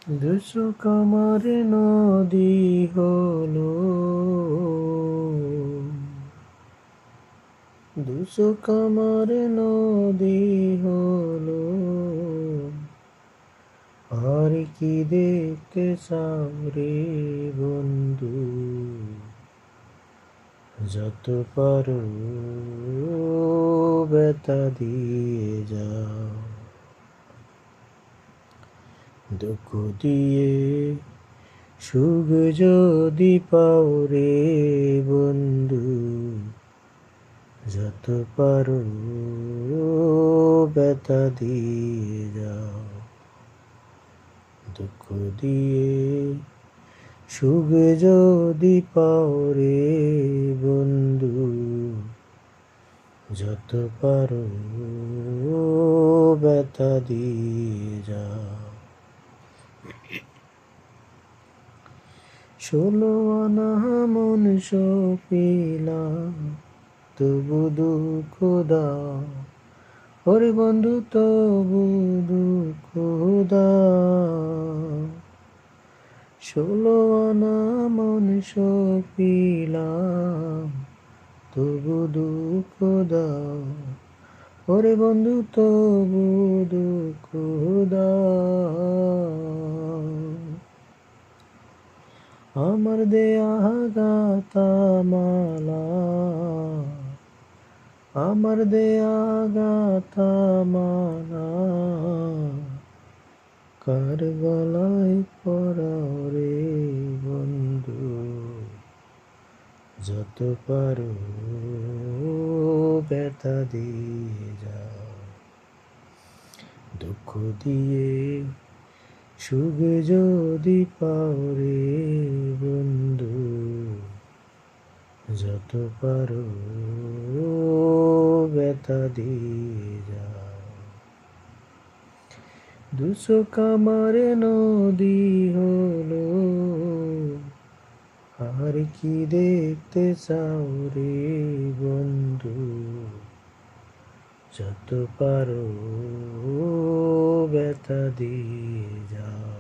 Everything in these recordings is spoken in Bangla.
দুশো কামার নদী হলো, দুশো কামার নদী হলো, আর কি দেখতে চাও রে বন্ধু, যত পারো বেতা দিয়ে যাও, দুঃখ দিয়ে সুখ যদি পাও রে বন্ধু, যত পারো বেতা দিয়ে যাও, দুঃখ দিয়ে সুখ যদি পাও রে বন্ধু, যত পারো বেতা দিয়ে যাও। 16 আনা মন সপিলাম, তবু দুঃখ দাও, ওরে বন্ধু তবু দুঃখ দাও। 16 আনা মন সপিলাম, তবু দুঃখ দাও, ওরে বন্ধু তবু দুঃখ দাও। আমার দেয়া গাতা মালা, আমার দেয়া গাতা মালা, কার গলায় পরাও রে বন্ধু, যত পারো বেতা দিয়ে যাও, দুঃখ দিয়ে সুখ যদি পাও রে বন্ধু, যত পারো বেতা দিয়ে যাও। 200 কামার নদী হলো, আর কি দেখতে চাও রে বন্ধু, যত পারো বেতা দিয়ে যাও,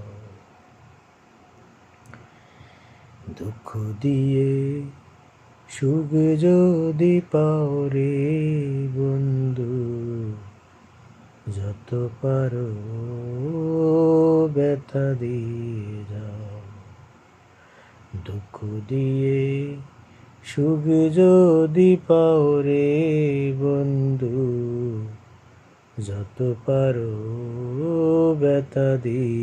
দুঃখ দিয়ে সুখ যদি পাও রে বন্ধু, যত পারো বেতা দিয়ে যাও, দুঃখ দিয়ে সুখ যদি পাও রে বন্ধু, যত পারো বেতা দিয়ে